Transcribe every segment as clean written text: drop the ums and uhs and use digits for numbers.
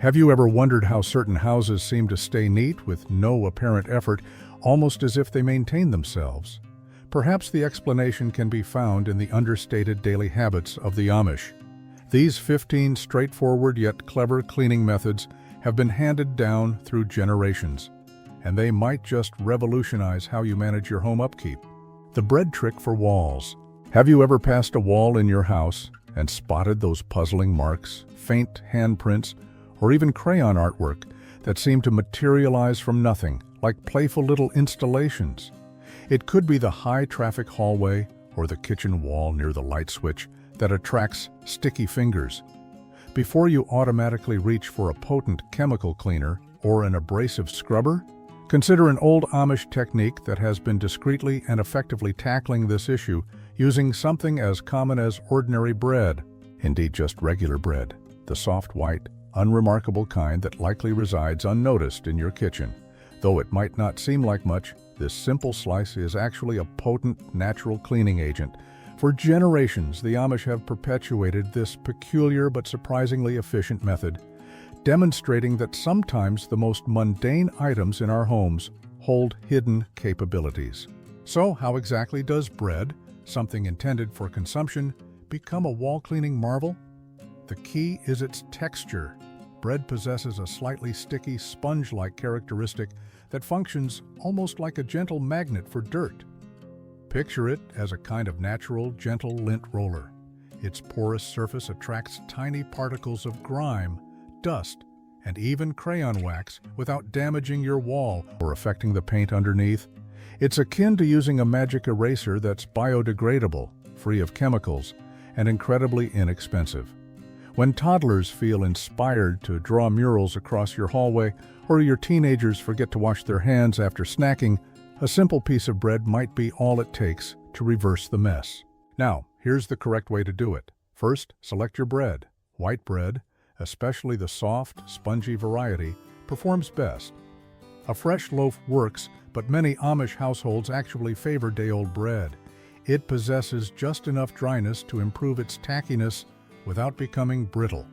Have you ever wondered how certain houses seem to stay neat with no apparent effort, almost as if they maintain themselves? Perhaps the explanation can be found in the understated daily habits of the Amish. These 15 straightforward yet clever cleaning methods have been handed down through generations, and they might just revolutionize how you manage your home upkeep. The bread trick for walls. Have you ever passed a wall in your house and spotted those puzzling marks, faint handprints, or even crayon artwork that seem to materialize from nothing, like playful little installations? It could be the high-traffic hallway or the kitchen wall near the light switch that attracts sticky fingers. Before you automatically reach for a potent chemical cleaner or an abrasive scrubber, consider an old Amish technique that has been discreetly and effectively tackling this issue using something as common as ordinary bread. Indeed, just regular bread, the soft, white, unremarkable kind that likely resides unnoticed in your kitchen. Though it might not seem like much, this simple slice is actually a potent natural cleaning agent. For generations, the Amish have perpetuated this peculiar but surprisingly efficient method, demonstrating that sometimes the most mundane items in our homes hold hidden capabilities. So, how exactly does bread, something intended for consumption, become a wall-cleaning marvel? The key is its texture. Bread possesses a slightly sticky, sponge-like characteristic that functions almost like a gentle magnet for dirt. Picture it as a kind of natural, gentle lint roller. Its porous surface attracts tiny particles of grime, dust, and even crayon wax without damaging your wall or affecting the paint underneath. It's akin to using a magic eraser that's biodegradable, free of chemicals, and incredibly inexpensive. When toddlers feel inspired to draw murals across your hallway, or your teenagers forget to wash their hands after snacking, a simple piece of bread might be all it takes to reverse the mess. Now, here's the correct way to do it. First, select your bread. White bread, especially the soft, spongy variety, performs best. A fresh loaf works, but many Amish households actually favor day-old bread. It possesses just enough dryness to improve its tackiness without becoming brittle.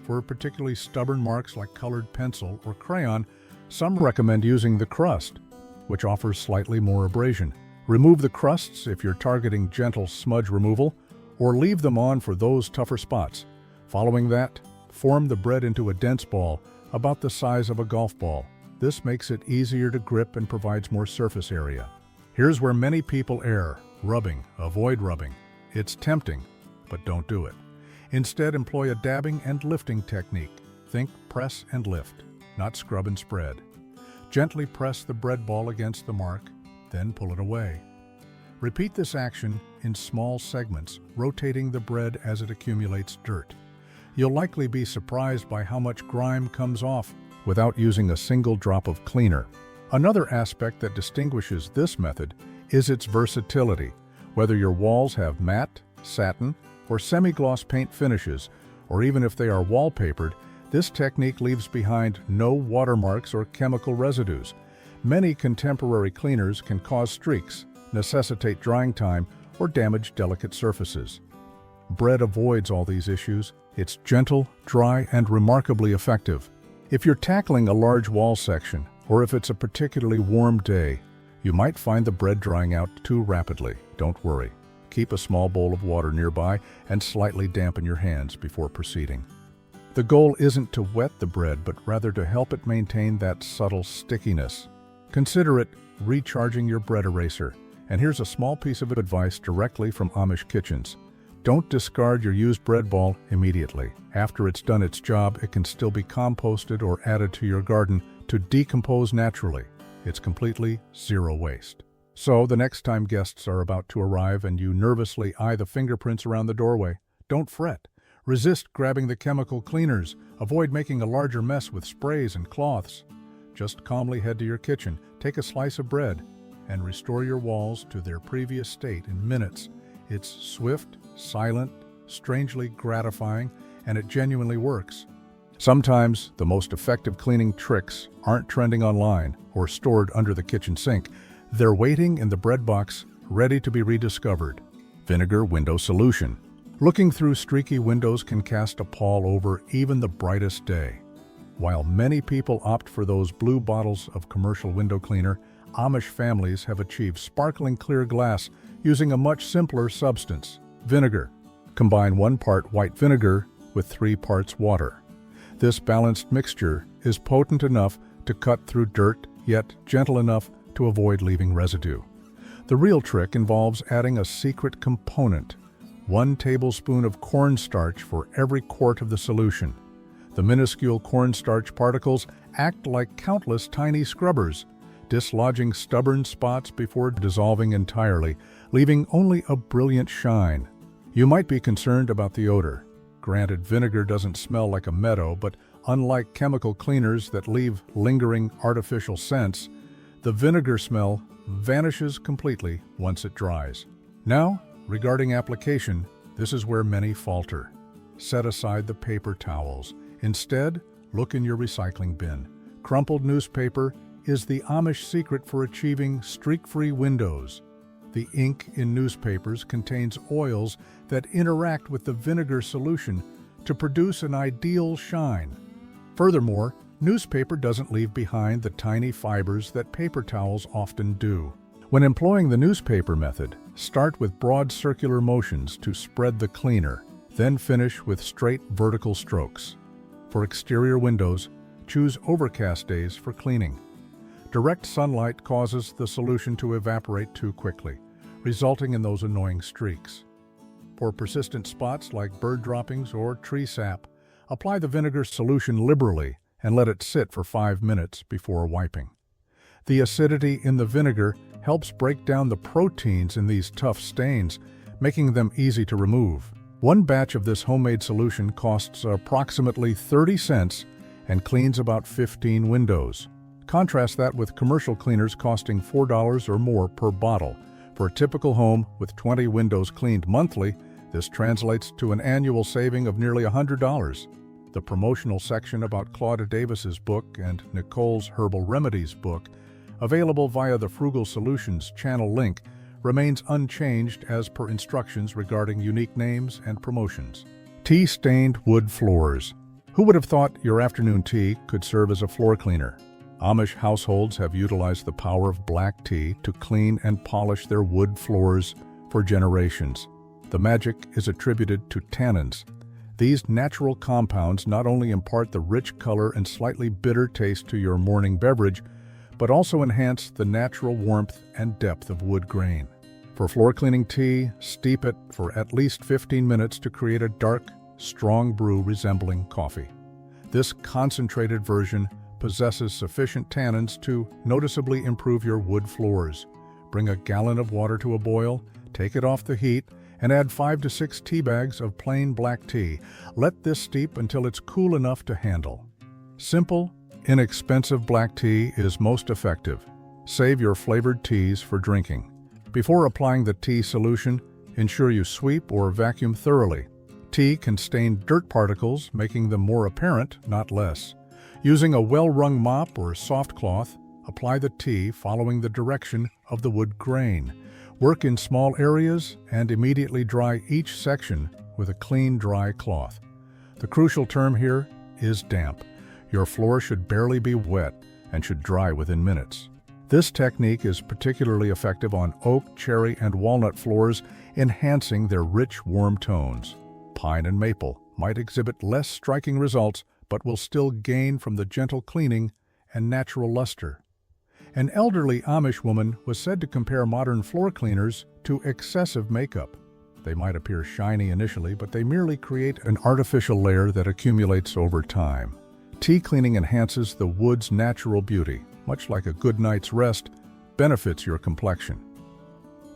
For particularly stubborn marks like colored pencil or crayon, some recommend using the crust, which offers slightly more abrasion. Remove the crusts if you're targeting gentle smudge removal, or leave them on for those tougher spots. Following that, form the bread into a dense ball about the size of a golf ball. This makes it easier to grip and provides more surface area. Here's where many people err: rubbing. Avoid rubbing. It's tempting, but don't do it. Instead, employ a dabbing and lifting technique. Think press and lift, not scrub and spread. Gently press the bread ball against the mark, then pull it away. Repeat this action in small segments, rotating the bread as it accumulates dirt. You'll likely be surprised by how much grime comes off without using a single drop of cleaner. Another aspect that distinguishes this method is its versatility. Whether your walls have matte, satin, or semi-gloss paint finishes, or even if they are wallpapered, this technique leaves behind no watermarks or chemical residues. Many contemporary cleaners can cause streaks, necessitate drying time, or damage delicate surfaces. Bread avoids all these issues. It's gentle, dry, and remarkably effective. If you're tackling a large wall section, or if it's a particularly warm day, you might find the bread drying out too rapidly. Don't worry. Keep a small bowl of water nearby and slightly dampen your hands before proceeding. The goal isn't to wet the bread, but rather to help it maintain that subtle stickiness. Consider it recharging your bread eraser. And here's a small piece of advice directly from Amish kitchens. Don't discard your used bread ball immediately. After it's done its job, it can still be composted or added to your garden to decompose naturally. It's completely zero waste. So, the next time guests are about to arrive and you nervously eye the fingerprints around the doorway, don't fret. Resist grabbing the chemical cleaners. Avoid making a larger mess with sprays and cloths. Just calmly head to your kitchen, take a slice of bread, and restore your walls to their previous state in minutes. It's swift, silent, strangely gratifying, and it genuinely works. Sometimes, the most effective cleaning tricks aren't trending online or stored under the kitchen sink. They're waiting in the bread box, ready to be rediscovered. Vinegar window solution. Looking through streaky windows can cast a pall over even the brightest day. While many people opt for those blue bottles of commercial window cleaner, Amish families have achieved sparkling clear glass using a much simpler substance, vinegar. Combine 1 part white vinegar with 3 parts water. This balanced mixture is potent enough to cut through dirt, yet gentle enough to avoid leaving residue. The real trick involves adding a secret component, 1 tablespoon of cornstarch for every quart of the solution. The minuscule cornstarch particles act like countless tiny scrubbers, dislodging stubborn spots before dissolving entirely, leaving only a brilliant shine. You might be concerned about the odor. Granted, vinegar doesn't smell like a meadow, but unlike chemical cleaners that leave lingering artificial scents, the vinegar smell vanishes completely once it dries. Now, regarding application, this is where many falter. Set aside the paper towels. Instead, look in your recycling bin. Crumpled newspaper is the Amish secret for achieving streak-free windows. The ink in newspapers contains oils that interact with the vinegar solution to produce an ideal shine. Furthermore, newspaper doesn't leave behind the tiny fibers that paper towels often do. When employing the newspaper method, start with broad circular motions to spread the cleaner, then finish with straight vertical strokes. For exterior windows, choose overcast days for cleaning. Direct sunlight causes the solution to evaporate too quickly, resulting in those annoying streaks. For persistent spots like bird droppings or tree sap, apply the vinegar solution liberally and let it sit for 5 minutes before wiping. The acidity in the vinegar helps break down the proteins in these tough stains, making them easy to remove. 1 batch of this homemade solution costs approximately 30 cents and cleans about 15 windows. Contrast that with commercial cleaners costing $4 or more per bottle. For a typical home with 20 windows cleaned monthly, this translates to an annual saving of nearly $100. The promotional section about Claudia Davis's book and Nicole's Herbal Remedies book, available via the Frugal Solutions channel link, remains unchanged as per instructions regarding unique names and promotions. Tea-stained wood floors. Who would have thought your afternoon tea could serve as a floor cleaner? Amish households have utilized the power of black tea to clean and polish their wood floors for generations. The magic is attributed to tannins. These natural compounds not only impart the rich color and slightly bitter taste to your morning beverage, but also enhance the natural warmth and depth of wood grain. For floor cleaning tea, steep it for at least 15 minutes to create a dark, strong brew resembling coffee. This concentrated version possesses sufficient tannins to noticeably improve your wood floors. Bring a gallon of water to a boil, take it off the heat, and add 5 to 6 tea bags of plain black tea. Let this steep until it's cool enough to handle. Simple, inexpensive black tea is most effective. Save your flavored teas for drinking. Before applying the tea solution, ensure you sweep or vacuum thoroughly. Tea can stain dirt particles, making them more apparent, not less. Using a well-wrung mop or soft cloth, apply the tea following the direction of the wood grain. Work in small areas and immediately dry each section with a clean, dry cloth. The crucial term here is damp. Your floor should barely be wet and should dry within minutes. This technique is particularly effective on oak, cherry, and walnut floors, enhancing their rich, warm tones. Pine and maple might exhibit less striking results, but will still gain from the gentle cleaning and natural luster. An elderly Amish woman was said to compare modern floor cleaners to excessive makeup. They might appear shiny initially, but they merely create an artificial layer that accumulates over time. Tea cleaning enhances the wood's natural beauty, much like a good night's rest benefits your complexion.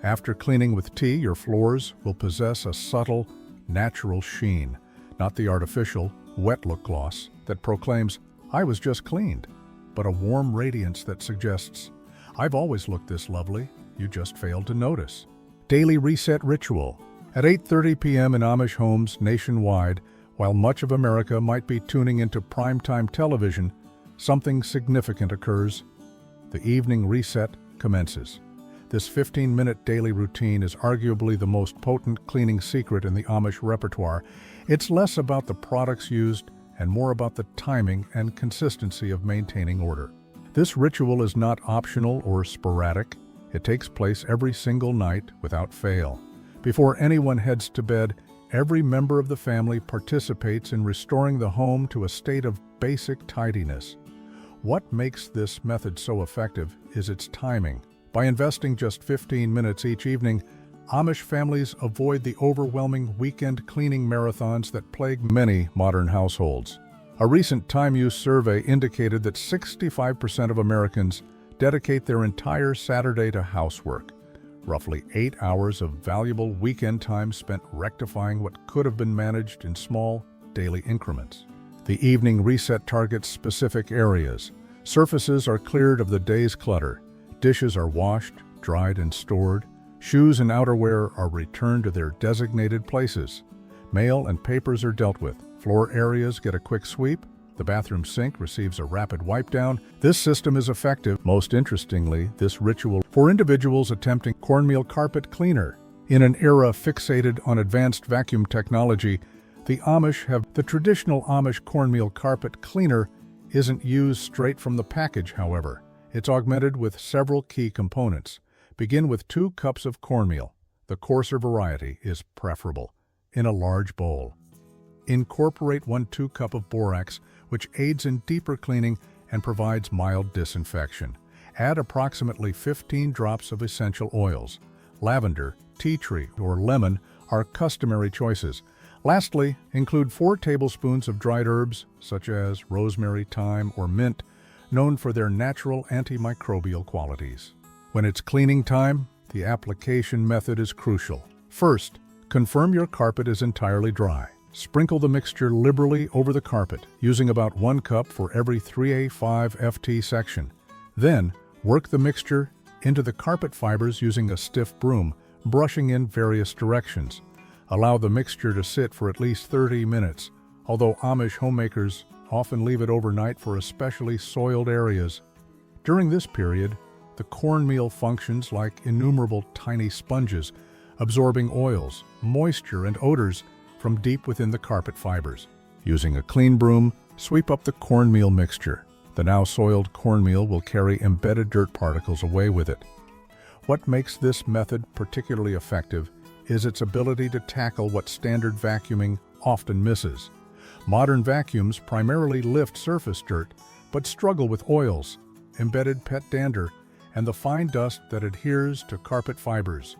After cleaning with tea, your floors will possess a subtle, natural sheen, not the artificial, wet look gloss that proclaims, "I was just cleaned," but a warm radiance that suggests, "I've always looked this lovely, you just failed to notice." Daily reset ritual. At 8:30 p.m. in Amish homes nationwide, while much of America might be tuning into primetime television, something significant occurs. The evening reset commences. This 15-minute daily routine is arguably the most potent cleaning secret in the Amish repertoire. It's less about the products used and more about the timing and consistency of maintaining order. This ritual is not optional or sporadic. It takes place every single night without fail. Before anyone heads to bed, every member of the family participates in restoring the home to a state of basic tidiness. What makes this method so effective is its timing. By investing just 15 minutes each evening, Amish families avoid the overwhelming weekend cleaning marathons that plague many modern households. A recent time use survey indicated that 65% of Americans dedicate their entire Saturday to housework, roughly 8 hours of valuable weekend time spent rectifying what could have been managed in small, daily increments. The evening reset targets specific areas. Surfaces are cleared of the day's clutter. Dishes are washed, dried, and stored. Shoes and outerwear are returned to their designated places. Mail and papers are dealt with. Floor areas get a quick sweep. The bathroom sink receives a rapid wipe down. This system is effective. Most interestingly, this ritual for individuals attempting cornmeal carpet cleaner. In an era fixated on advanced vacuum technology, the Amish have the traditional Amish cornmeal carpet cleaner isn't used straight from the package, however. It's augmented with several key components. Begin with 2 cups of cornmeal. The coarser variety is preferable. In a large bowl. Incorporate 1 cup of borax, which aids in deeper cleaning and provides mild disinfection. Add approximately 15 drops of essential oils. Lavender, tea tree, or lemon are customary choices. Lastly, include 4 tablespoons of dried herbs, such as rosemary, thyme, or mint, known for their natural antimicrobial qualities. When it's cleaning time, the application method is crucial. First, confirm your carpet is entirely dry. Sprinkle the mixture liberally over the carpet, using about 1 cup for every 3A5 FT section. Then, work the mixture into the carpet fibers using a stiff broom, brushing in various directions. Allow the mixture to sit for at least 30 minutes, although Amish homemakers often leave it overnight for especially soiled areas. During this period, the cornmeal functions like innumerable tiny sponges, absorbing oils, moisture, and odors from deep within the carpet fibers. Using a clean broom, sweep up the cornmeal mixture. The now soiled cornmeal will carry embedded dirt particles away with it. What makes this method particularly effective is its ability to tackle what standard vacuuming often misses. Modern vacuums primarily lift surface dirt, but struggle with oils, embedded pet dander, and the fine dust that adheres to carpet fibers.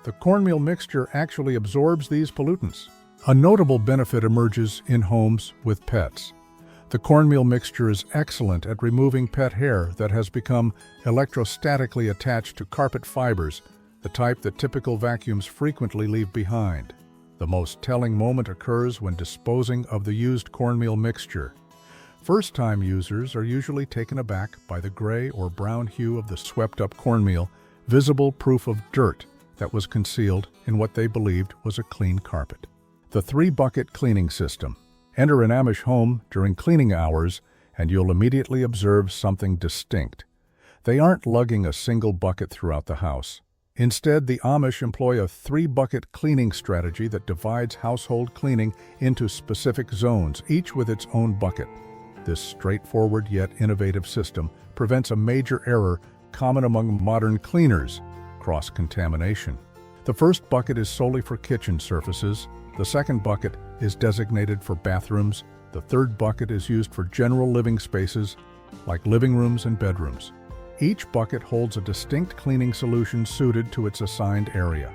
The cornmeal mixture actually absorbs these pollutants. A notable benefit emerges in homes with pets. The cornmeal mixture is excellent at removing pet hair that has become electrostatically attached to carpet fibers, the type that typical vacuums frequently leave behind. The most telling moment occurs when disposing of the used cornmeal mixture. First-time users are usually taken aback by the gray or brown hue of the swept-up cornmeal, visible proof of dirt that was concealed in what they believed was a clean carpet. The 3-bucket cleaning system. Enter an Amish home during cleaning hours, and you'll immediately observe something distinct. They aren't lugging a single bucket throughout the house. Instead, the Amish employ a 3-bucket cleaning strategy that divides household cleaning into specific zones, each with its own bucket. This straightforward yet innovative system prevents a major error common among modern cleaners: cross-contamination. The first bucket is solely for kitchen surfaces. The second bucket is designated for bathrooms. The third bucket is used for general living spaces, like living rooms and bedrooms. Each bucket holds a distinct cleaning solution suited to its assigned area.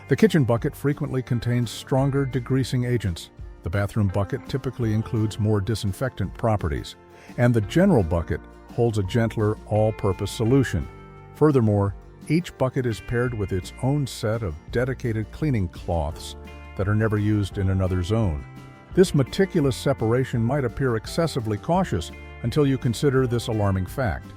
The kitchen bucket frequently contains stronger degreasing agents. The bathroom bucket typically includes more disinfectant properties, and the general bucket holds a gentler, all-purpose solution. Furthermore, each bucket is paired with its own set of dedicated cleaning cloths that are never used in another zone. This meticulous separation might appear excessively cautious until you consider this alarming fact.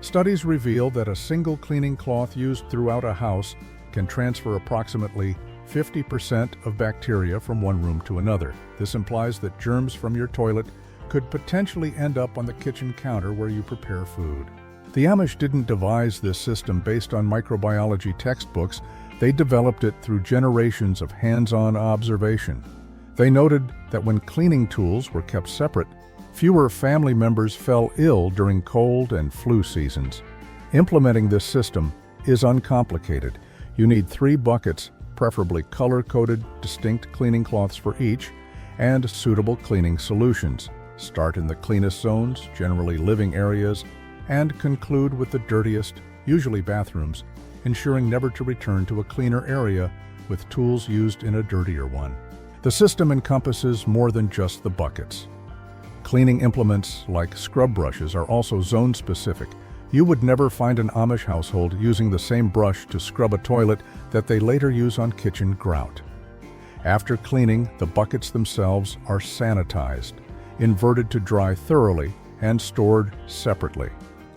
Studies reveal that a single cleaning cloth used throughout a house can transfer approximately 50% of bacteria from one room to another. This implies that germs from your toilet could potentially end up on the kitchen counter where you prepare food. The Amish didn't devise this system based on microbiology textbooks. They developed it through generations of hands-on observation. They noted that when cleaning tools were kept separate, fewer family members fell ill during cold and flu seasons. Implementing this system is uncomplicated. You need 3 buckets, preferably color-coded, distinct cleaning cloths for each, and suitable cleaning solutions. Start in the cleanest zones, generally living areas, and conclude with the dirtiest, usually bathrooms, ensuring never to return to a cleaner area with tools used in a dirtier one. The system encompasses more than just the buckets. Cleaning implements like scrub brushes are also zone-specific. You would never find an Amish household using the same brush to scrub a toilet that they later use on kitchen grout. After cleaning, the buckets themselves are sanitized, inverted to dry thoroughly, and stored separately.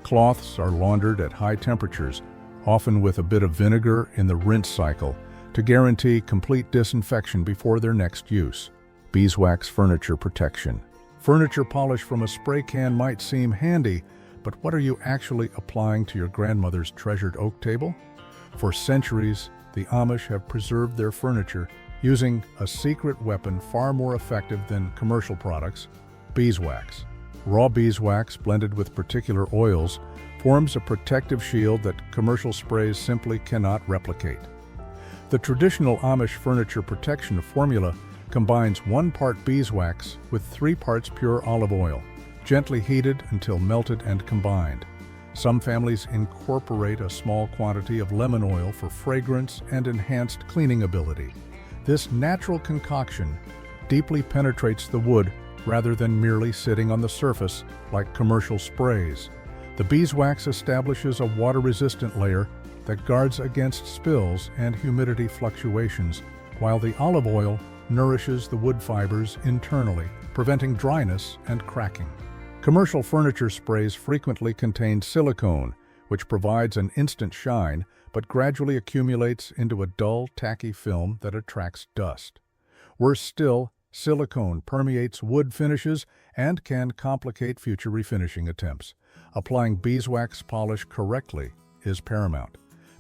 Cloths are laundered at high temperatures, often with a bit of vinegar in the rinse cycle, to guarantee complete disinfection before their next use. Beeswax furniture protection. Furniture polish from a spray can might seem handy, but what are you actually applying to your grandmother's treasured oak table? For centuries, the Amish have preserved their furniture using a secret weapon far more effective than commercial products: beeswax. Raw beeswax blended with particular oils forms a protective shield that commercial sprays simply cannot replicate. The traditional Amish furniture protection formula combines 1 part beeswax with 3 parts pure olive oil, gently heated until melted and combined. Some families incorporate a small quantity of lemon oil for fragrance and enhanced cleaning ability. This natural concoction deeply penetrates the wood rather than merely sitting on the surface like commercial sprays. The beeswax establishes a water-resistant layer that guards against spills and humidity fluctuations, while the olive oil nourishes the wood fibers internally, preventing dryness and cracking. Commercial furniture sprays frequently contain silicone, which provides an instant shine but gradually accumulates into a dull, tacky film that attracts dust. Worse still, silicone permeates wood finishes and can complicate future refinishing attempts. Applying beeswax polish correctly is paramount.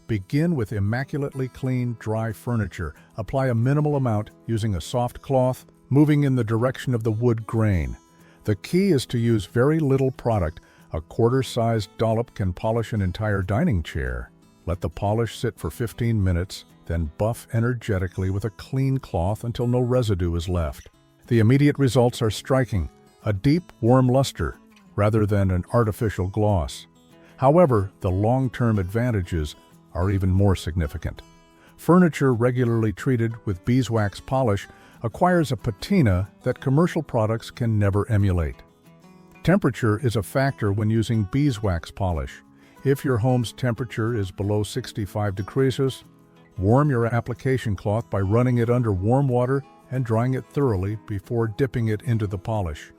Begin with immaculately clean, dry furniture. Apply a minimal amount using a soft cloth, moving in the direction of the wood grain. The key is to use very little product. A quarter-sized dollop can polish an entire dining chair. Let the polish sit for 15 minutes, then buff energetically with a clean cloth until no residue is left. The immediate results are striking: a deep, warm luster, rather than an artificial gloss. However, the long-term advantages are even more significant. Furniture regularly treated with beeswax polish acquires a patina that commercial products can never emulate. Temperature is a factor when using beeswax polish. If your home's temperature is below 65 degrees, warm your application cloth by running it under warm water and drying it thoroughly before dipping it into the polish.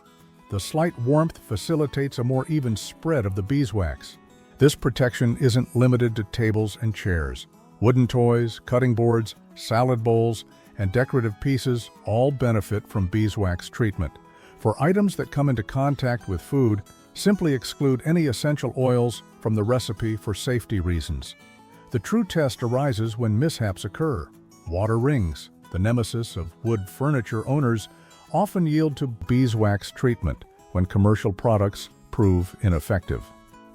The slight warmth facilitates a more even spread of the beeswax. This protection isn't limited to tables and chairs. Wooden toys, cutting boards, salad bowls, and decorative pieces all benefit from beeswax treatment. For items that come into contact with food, simply exclude any essential oils from the recipe for safety reasons. The true test arises when mishaps occur. Water rings, the nemesis of wood furniture owners, often yield to beeswax treatment when commercial products prove ineffective.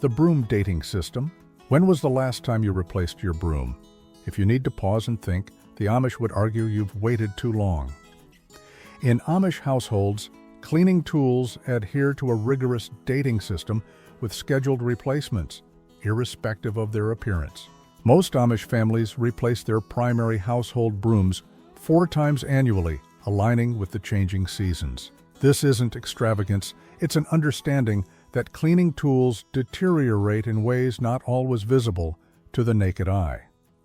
The broom dating system. When was the last time you replaced your broom? If you need to pause and think, the Amish would argue you've waited too long. In Amish households, cleaning tools adhere to a rigorous dating system with scheduled replacements, irrespective of their appearance. Most Amish families replace their primary household brooms 4 times annually, aligning with the changing seasons. This isn't extravagance, it's an understanding that cleaning tools deteriorate in ways not always visible to the naked eye.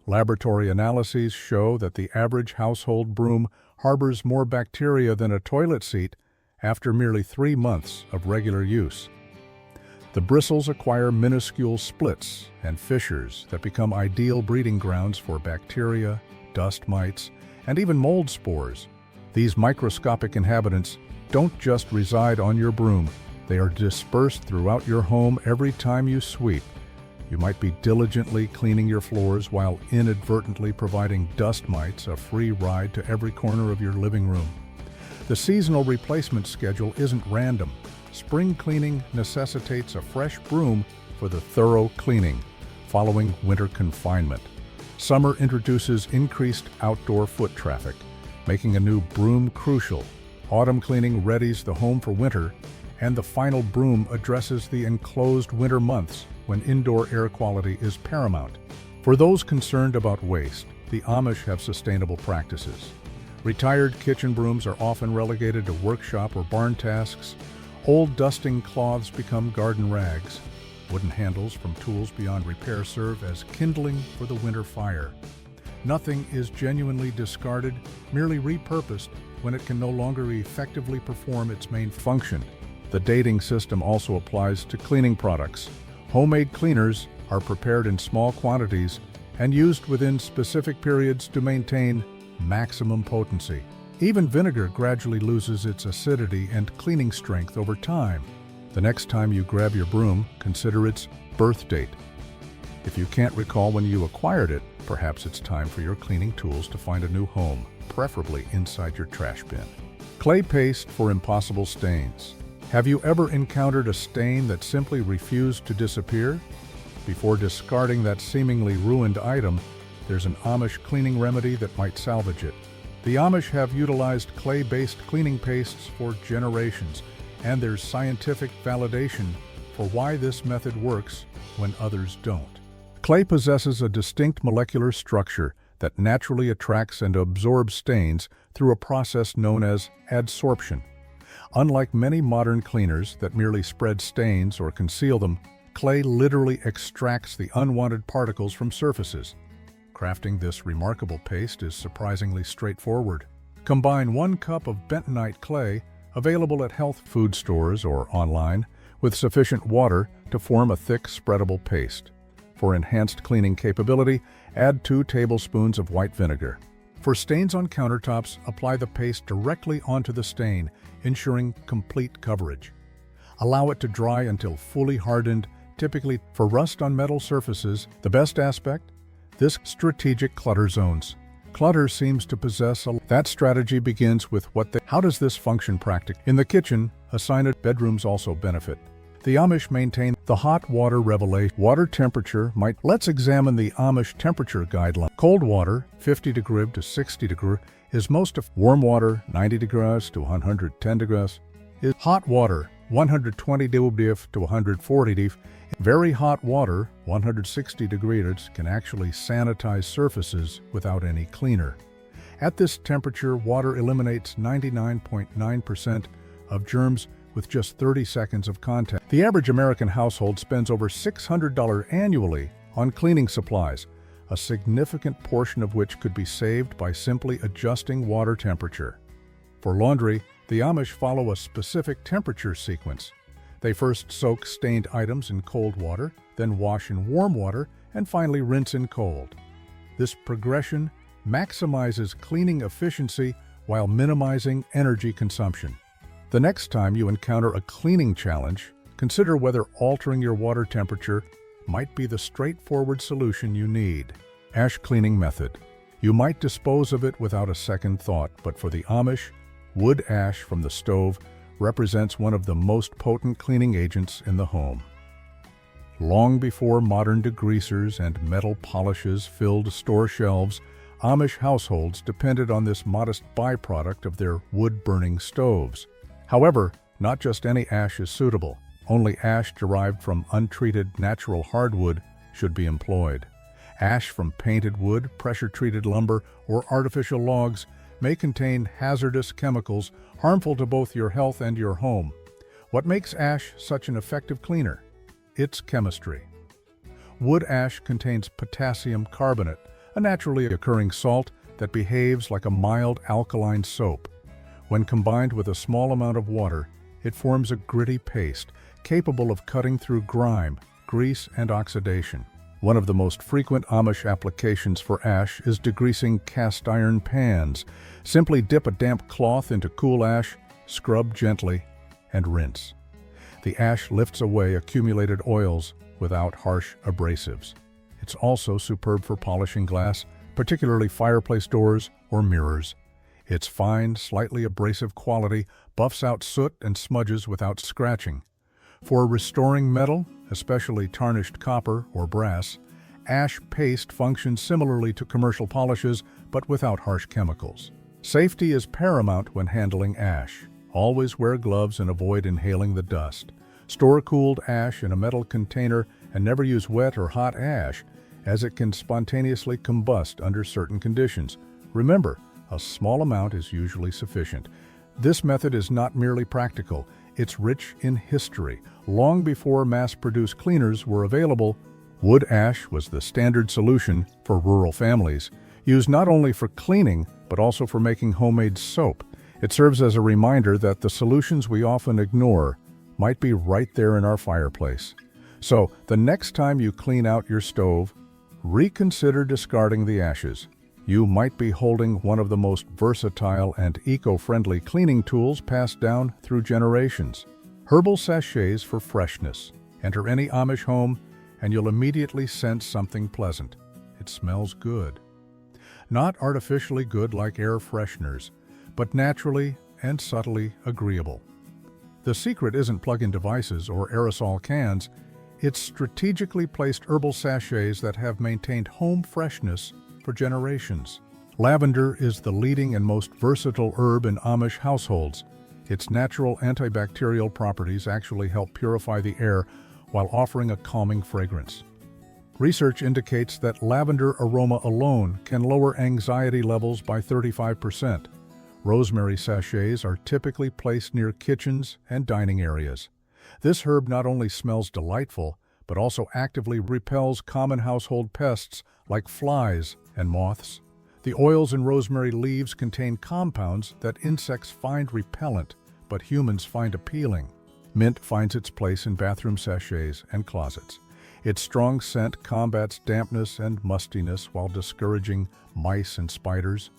Laboratory analyses show that the average household broom harbors more bacteria than a toilet seat after merely 3 months of regular use. The bristles acquire minuscule splits and fissures that become ideal breeding grounds for bacteria, dust mites, and even mold spores. These microscopic inhabitants don't just reside on your broom. They are dispersed throughout your home every time you sweep. You might be diligently cleaning your floors while inadvertently providing dust mites a free ride to every corner of your living room. The seasonal replacement schedule isn't random. Spring cleaning necessitates a fresh broom for the thorough cleaning, following winter confinement. Summer introduces increased outdoor foot traffic, making a new broom crucial. Autumn cleaning readies the home for winter, and the final broom addresses the enclosed winter months when indoor air quality is paramount. For those concerned about waste, the Amish have sustainable practices. Retired kitchen brooms are often relegated to workshop or barn tasks. Old dusting cloths become garden rags. Wooden handles from tools beyond repair serve as kindling for the winter fire. Nothing is genuinely discarded, merely repurposed when it can no longer effectively perform its main function. The dating system also applies to cleaning products. Homemade cleaners are prepared in small quantities and used within specific periods to maintain maximum potency. Even vinegar gradually loses its acidity and cleaning strength over time. The next time you grab your broom, consider its birth date. If you can't recall when you acquired it, perhaps it's time for your cleaning tools to find a new home, preferably inside your trash bin. Clay paste for impossible stains. Have you ever encountered a stain that simply refused to disappear? Before discarding that seemingly ruined item, there's an Amish cleaning remedy that might salvage it. The Amish have utilized clay-based cleaning pastes for generations, and there's scientific validation for why this method works when others don't. Clay possesses a distinct molecular structure that naturally attracts and absorbs stains through a process known as adsorption. Unlike many modern cleaners that merely spread stains or conceal them, clay literally extracts the unwanted particles from surfaces. Crafting this remarkable paste is surprisingly straightforward. Combine 1 cup of bentonite clay, available at health food stores or online, with sufficient water to form a thick, spreadable paste. For enhanced cleaning capability, add 2 tablespoons of white vinegar. For stains on countertops, apply the paste directly onto the stain, ensuring complete coverage. Allow it to dry until fully hardened. Typically, for rust on metal surfaces, the best aspect? This strategic clutter zones. Clutter seems to possess that strategy begins with how does this function practically? In the kitchen, assigned bedrooms also benefit. The Amish maintain the hot water revelation. Water temperature Let's examine the Amish temperature guideline. Cold water, 50 degrees to 60 degrees, is warm water, 90 degrees to 110 degrees, is hot water, 120 degrees to 140 degrees. Very hot water, 160 degrees, can actually sanitize surfaces without any cleaner. At this temperature, water eliminates 99.9% of germs with just 30 seconds of contact. The average American household spends over $600 annually on cleaning supplies, a significant portion of which could be saved by simply adjusting water temperature. For laundry, the Amish follow a specific temperature sequence. They first soak stained items in cold water, then wash in warm water, and finally rinse in cold. This progression maximizes cleaning efficiency while minimizing energy consumption. The next time you encounter a cleaning challenge, consider whether altering your water temperature might be the straightforward solution you need. Ash cleaning method. You might dispose of it without a second thought, but for the Amish, wood ash from the stove represents one of the most potent cleaning agents in the home. Long before modern degreasers and metal polishes filled store shelves, Amish households depended on this modest byproduct of their wood-burning stoves. However, not just any ash is suitable. Only ash derived from untreated natural hardwood should be employed. Ash from painted wood, pressure-treated lumber, or artificial logs may contain hazardous chemicals harmful to both your health and your home. What makes ash such an effective cleaner? Its chemistry. Wood ash contains potassium carbonate, a naturally occurring salt that behaves like a mild alkaline soap. When combined with a small amount of water, it forms a gritty paste capable of cutting through grime, grease, and oxidation. One of the most frequent Amish applications for ash is degreasing cast iron pans. Simply dip a damp cloth into cool ash, scrub gently, and rinse. The ash lifts away accumulated oils without harsh abrasives. It's also superb for polishing glass, particularly fireplace doors or mirrors. Its fine, slightly abrasive quality buffs out soot and smudges without scratching. For restoring metal, especially tarnished copper or brass, ash paste functions similarly to commercial polishes, but without harsh chemicals. Safety is paramount when handling ash. Always wear gloves and avoid inhaling the dust. Store cooled ash in a metal container and never use wet or hot ash, as it can spontaneously combust under certain conditions. Remember, a small amount is usually sufficient. This method is not merely practical, it's rich in history. Long before mass-produced cleaners were available, wood ash was the standard solution for rural families, used not only for cleaning, but also for making homemade soap. It serves as a reminder that the solutions we often ignore might be right there in our fireplace. So, the next time you clean out your stove, reconsider discarding the ashes. You might be holding one of the most versatile and eco-friendly cleaning tools passed down through generations. Herbal sachets for freshness. Enter any Amish home, and you'll immediately sense something pleasant. It smells good. Not artificially good like air fresheners, but naturally and subtly agreeable. The secret isn't plug-in devices or aerosol cans, it's strategically placed herbal sachets that have maintained home freshness for generations. Lavender is the leading and most versatile herb in Amish households. Its natural antibacterial properties actually help purify the air while offering a calming fragrance. Research indicates that lavender aroma alone can lower anxiety levels by 35%. Rosemary sachets are typically placed near kitchens and dining areas. This herb not only smells delightful, but also actively repels common household pests like flies and moths. The oils in rosemary leaves contain compounds that insects find repellent, but humans find appealing. Mint finds its place in bathroom sachets and closets. Its strong scent combats dampness and mustiness while discouraging mice and spiders.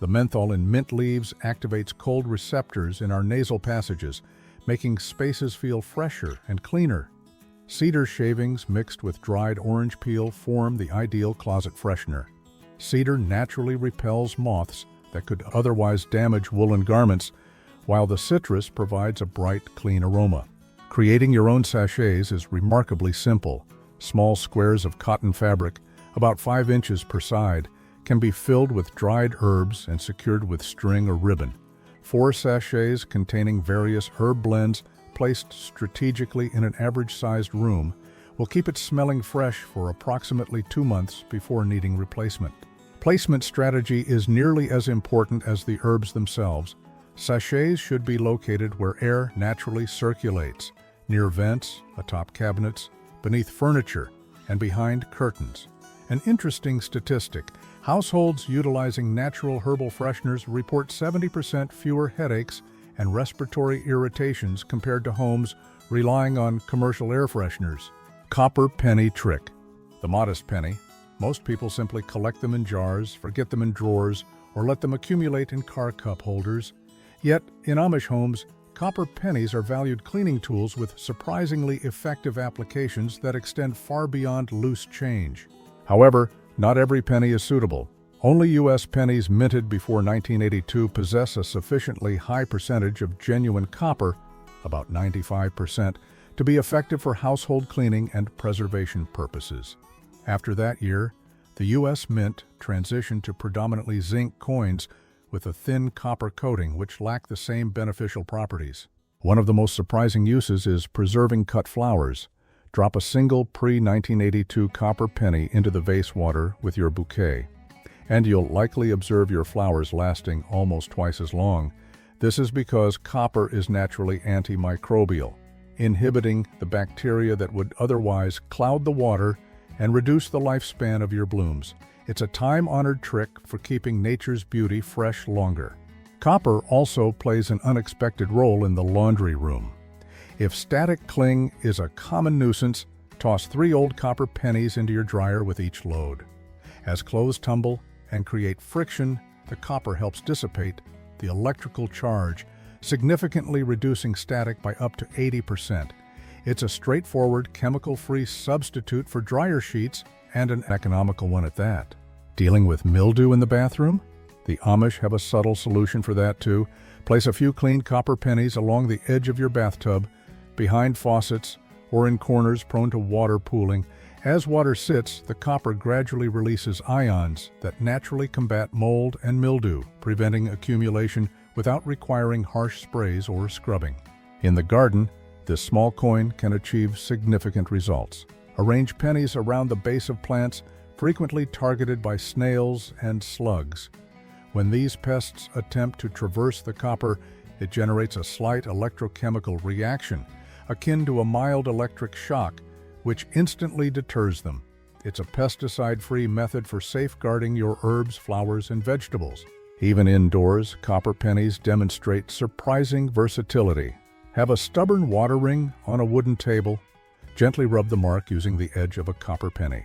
The menthol in mint leaves activates cold receptors in our nasal passages, making spaces feel fresher and cleaner. Cedar shavings mixed with dried orange peel form the ideal closet freshener. Cedar naturally repels moths that could otherwise damage woolen garments, while the citrus provides a bright, clean aroma. Creating your own sachets is remarkably simple. Small squares of cotton fabric, about 5 inches per side, can be filled with dried herbs and secured with string or ribbon. 4 sachets containing various herb blends placed strategically in an average-sized room will keep it smelling fresh for approximately 2 months before needing replacement. Placement strategy is nearly as important as the herbs themselves. Sachets should be located where air naturally circulates, near vents, atop cabinets, beneath furniture, and behind curtains. An interesting statistic: households utilizing natural herbal fresheners report 70% fewer headaches and respiratory irritations compared to homes relying on commercial air fresheners. Copper penny trick. The modest penny. Most people simply collect them in jars, forget them in drawers, or let them accumulate in car cup holders. Yet, in Amish homes, copper pennies are valued cleaning tools with surprisingly effective applications that extend far beyond loose change. However, not every penny is suitable. Only U.S. pennies minted before 1982 possess a sufficiently high percentage of genuine copper, about 95%, to be effective for household cleaning and preservation purposes. After that year, the U.S. Mint transitioned to predominantly zinc coins with a thin copper coating which lack the same beneficial properties. One of the most surprising uses is preserving cut flowers. Drop a single pre-1982 copper penny into the vase water with your bouquet, and you'll likely observe your flowers lasting almost twice as long. This is because copper is naturally antimicrobial, inhibiting the bacteria that would otherwise cloud the water and reduce the lifespan of your blooms. It's a time-honored trick for keeping nature's beauty fresh longer. Copper also plays an unexpected role in the laundry room. If static cling is a common nuisance, toss 3 old copper pennies into your dryer with each load. As clothes tumble and create friction, the copper helps dissipate the electrical charge, significantly reducing static by up to 80%. It's a straightforward, chemical-free substitute for dryer sheets, and an economical one at that. Dealing with mildew in the bathroom? The Amish have a subtle solution for that too. Place a few clean copper pennies along the edge of your bathtub, behind faucets, or in corners prone to water pooling. As water sits, the copper gradually releases ions that naturally combat mold and mildew, preventing accumulation without requiring harsh sprays or scrubbing. In the garden, this small coin can achieve significant results. Arrange pennies around the base of plants, frequently targeted by snails and slugs. When these pests attempt to traverse the copper, it generates a slight electrochemical reaction, akin to a mild electric shock, which instantly deters them. It's a pesticide-free method for safeguarding your herbs, flowers, and vegetables. Even indoors, copper pennies demonstrate surprising versatility. Have a stubborn water ring on a wooden table. Gently rub the mark using the edge of a copper penny.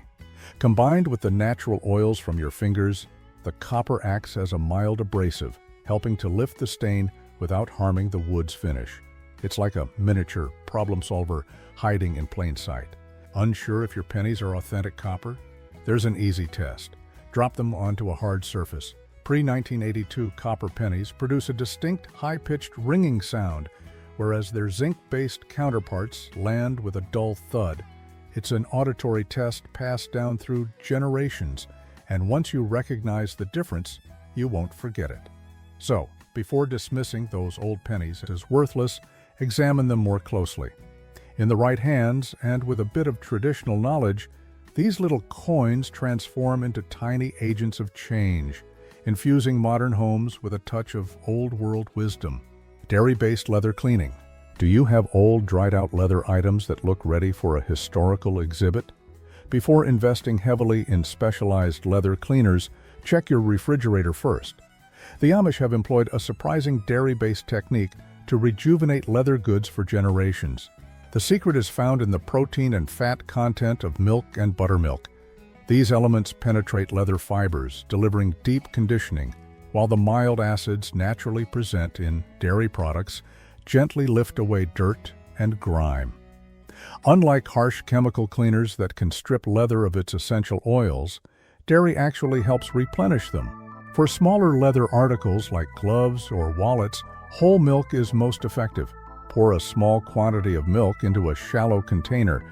Combined with the natural oils from your fingers, the copper acts as a mild abrasive, helping to lift the stain without harming the wood's finish. It's like a miniature problem solver hiding in plain sight. Unsure if your pennies are authentic copper? There's an easy test. Drop them onto a hard surface. Pre-1982 copper pennies produce a distinct, high-pitched ringing sound, whereas their zinc-based counterparts land with a dull thud. It's an auditory test passed down through generations, and once you recognize the difference, you won't forget it. So, before dismissing those old pennies as worthless, examine them more closely. In the right hands, and with a bit of traditional knowledge, these little coins transform into tiny agents of change, infusing modern homes with a touch of old-world wisdom. Dairy-based leather cleaning. Do you have old, dried-out leather items that look ready for a historical exhibit? Before investing heavily in specialized leather cleaners, check your refrigerator first. The Amish have employed a surprising dairy-based technique to rejuvenate leather goods for generations. The secret is found in the protein and fat content of milk and buttermilk. These elements penetrate leather fibers, delivering deep conditioning, while the mild acids naturally present in dairy products gently lift away dirt and grime. Unlike harsh chemical cleaners that can strip leather of its essential oils, dairy actually helps replenish them. For smaller leather articles like gloves or wallets, whole milk is most effective. Pour a small quantity of milk into a shallow container.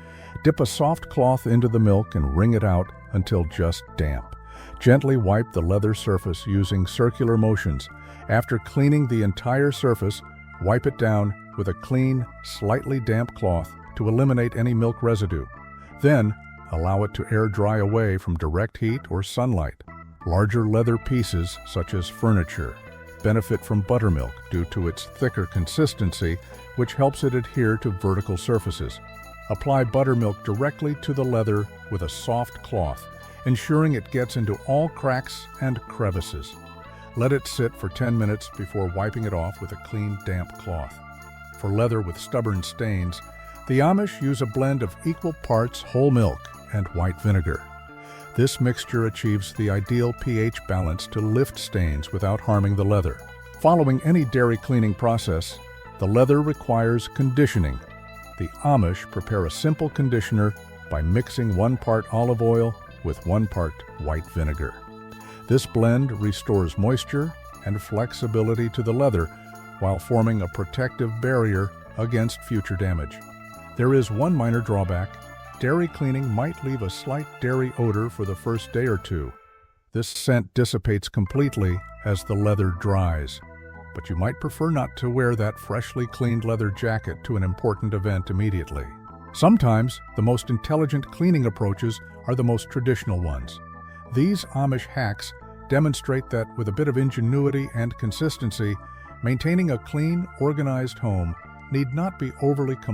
Dip a soft cloth into the milk and wring it out until just damp. Gently wipe the leather surface using circular motions. After cleaning the entire surface, wipe it down with a clean, slightly damp cloth to eliminate any milk residue. Then, allow it to air dry away from direct heat or sunlight. Larger leather pieces, such as furniture, benefit from buttermilk due to its thicker consistency, which helps it adhere to vertical surfaces. Apply buttermilk directly to the leather with a soft cloth, ensuring it gets into all cracks and crevices. Let it sit for 10 minutes before wiping it off with a clean, damp cloth. For leather with stubborn stains, the Amish use a blend of equal parts whole milk and white vinegar. This mixture achieves the ideal pH balance to lift stains without harming the leather. Following any dairy cleaning process, the leather requires conditioning. The Amish prepare a simple conditioner by mixing 1 part olive oil with 1 part white vinegar. This blend restores moisture and flexibility to the leather while forming a protective barrier against future damage. There is one minor drawback. Dairy cleaning might leave a slight dairy odor for the first day or two. This scent dissipates completely as the leather dries, but you might prefer not to wear that freshly cleaned leather jacket to an important event immediately. Sometimes, the most intelligent cleaning approaches are the most traditional ones. These Amish hacks demonstrate that with a bit of ingenuity and consistency, maintaining a clean, organized home need not be overly complex.